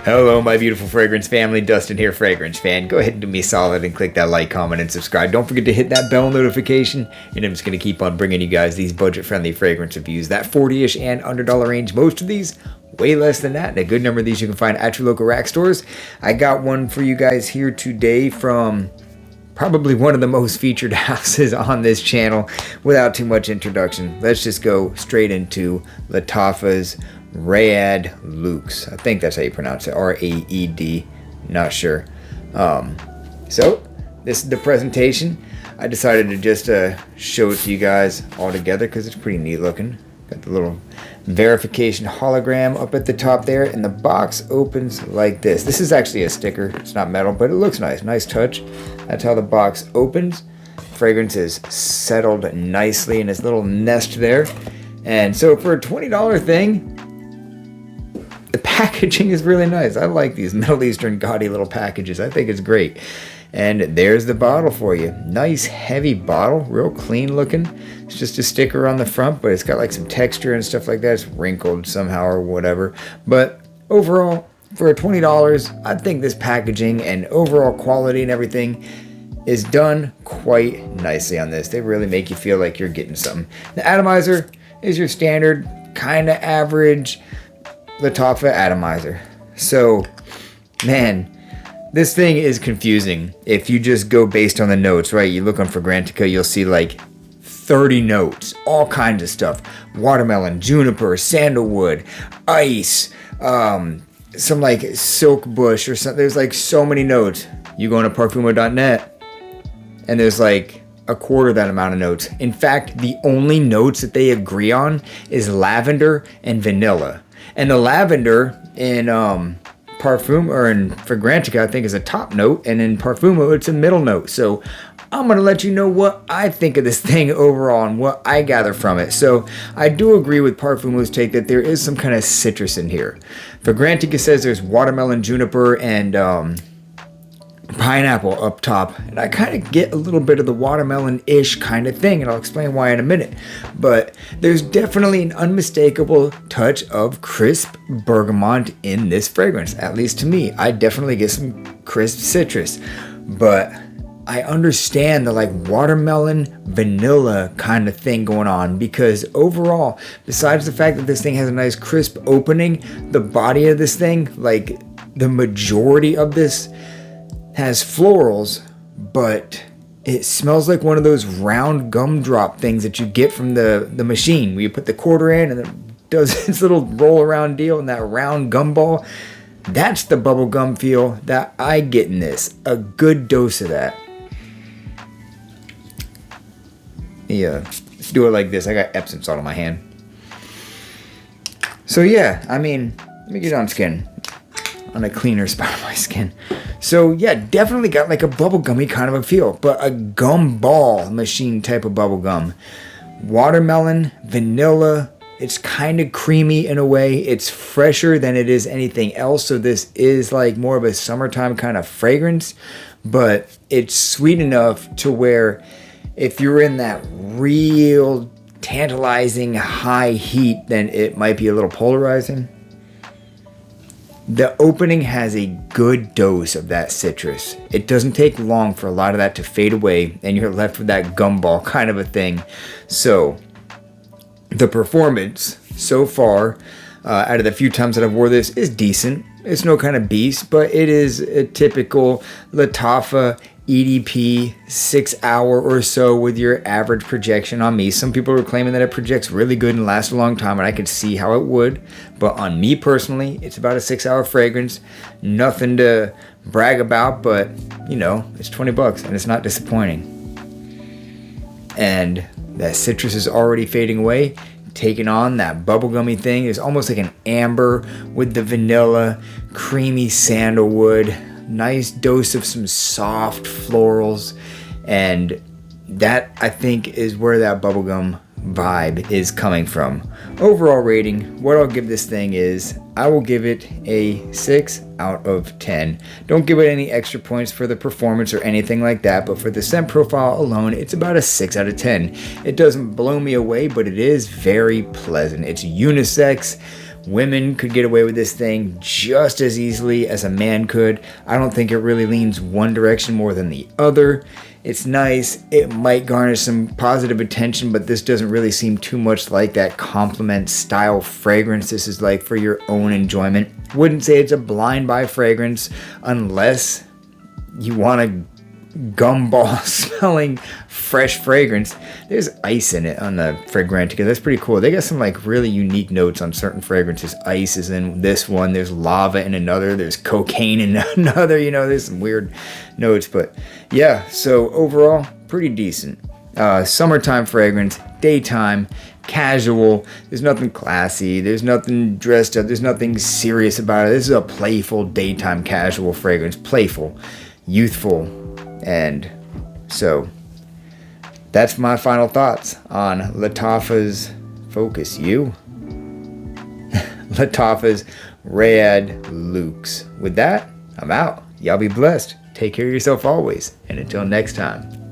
Hello, my beautiful fragrance family. Dustin here, fragrance fan. Go ahead and do me a solid and click that like, comment, and subscribe. Don't forget to hit that bell notification. And I'm just going to keep on bringing you guys these budget-friendly fragrance reviews. That 40-ish and under dollar range. Most of these, way less than that. And a good number of these you can find at your local rack stores. I got one for you guys here today from probably one of the most featured houses on this channel. Without too much introduction, let's just go straight into Lattafa's Raed Luxe. I think that's how you pronounce it. R-A-E-D. Not sure. So this is the presentation. I decided to just show it to you guys all together because it's pretty neat looking. Got the little verification hologram up at the top there, and the box opens like this. This is actually a sticker. It's not metal, but it looks nice. Nice touch. That's how the box opens. Fragrance is settled nicely in this little nest there. And so for a $20 thing, the packaging is really nice. I like these Middle Eastern gaudy little packages. I think it's great. And there's the bottle for you. Nice heavy bottle, real clean looking. It's just a sticker on the front, but it's got like some texture and stuff like that. It's wrinkled somehow or whatever. But overall, for $20, I think this packaging and overall quality and everything is done quite nicely on this. They really make you feel like you're getting something. The atomizer is your standard, kind of average Lattafa atomizer. So, man, this thing is confusing. If you just go based on the notes, right? You look on Fragrantica, you'll see like 30 notes, all kinds of stuff. Watermelon, juniper, sandalwood, ice, some like silk bush or something. There's like so many notes. You go on to Parfumo.net and there's like a quarter that amount of notes. In fact, the only notes that they agree on is lavender and vanilla. And the lavender in Parfum or in Fragrantica, I think, is a top note, and in Parfumo, it's a middle note. So I'm going to let you know what I think of this thing overall and what I gather from it. So I do agree with Parfumo's take that there is some kind of citrus in here. Fragrantica says there's watermelon, juniper, and pineapple up top, and I kind of get a little bit of the watermelon-ish kind of thing, and I'll explain why in a minute. But there's definitely an unmistakable touch of crisp bergamot in this fragrance, at least to me. I definitely get some crisp citrus, but I understand the like watermelon vanilla kind of thing going on, because overall, besides the fact that this thing has a nice crisp opening, the body of this thing, like the majority of this, has florals, but it smells like one of those round gumdrop things that you get from the machine where you put the quarter in and it does its little roll around deal in that round gumball. That's the bubble gum feel that I get in this. A good dose of that. Yeah, let's do it like this. I got Epsom salt on my hand. So yeah, I mean, let me get on skin. On a cleaner spot of my skin. So yeah, definitely got like a bubblegummy kind of a feel, but a gumball machine type of bubblegum. Watermelon, vanilla, it's kind of creamy in a way. It's fresher than it is anything else, so this is like more of a summertime kind of fragrance, but it's sweet enough to where if you're in that real tantalizing high heat, then it might be a little polarizing. The opening has a good dose of that citrus. It doesn't take long for a lot of that to fade away, and you're left with that gumball kind of a thing. So, the performance so far, out of the few times that I've wore this, is decent. It's no kind of beast, but it is a typical Lattafa EDP 6 hour or so with your average projection on me. Some people are claiming that it projects really good and lasts a long time, and I could see how it would, but on me personally, it's about a 6 hour fragrance. Nothing to brag about, but you know, it's $20 and it's not disappointing. And that citrus is already fading away, taking on that bubblegummy thing. It's almost like an amber with the vanilla, creamy sandalwood, nice dose of some soft florals, and that I think is where that bubblegum vibe is coming from. Overall rating, what I'll give this thing is, I will give it a 6 out of 10. Don't give it any extra points for the performance or anything like that, but for the scent profile alone, it's about a 6 out of 10. It doesn't blow me away, but it is very pleasant. It's unisex, Women could get away with this thing just as easily as a man could. I don't think it really leans one direction more than the other. It's nice. It might garner some positive attention, but this doesn't really seem too much like that compliment style fragrance. This is like for your own enjoyment. Wouldn't say it's a blind buy fragrance unless you want a gumball smelling fresh fragrance. There's ice in it on the Fragrantica. That's pretty cool. They got some like really unique notes on certain fragrances. Ice is in this one. There's lava in another. There's cocaine in another. You know, there's some weird notes. But yeah, so overall, pretty decent. Summertime fragrance, daytime, casual. There's nothing classy. There's nothing dressed up. There's nothing serious about it. This is a playful daytime casual fragrance. Playful, youthful. And so that's my final thoughts on Lattafa's Focus You. Lattafa's Raed Luxe. With that, I'm out. Y'all be blessed. Take care of yourself always. And until next time.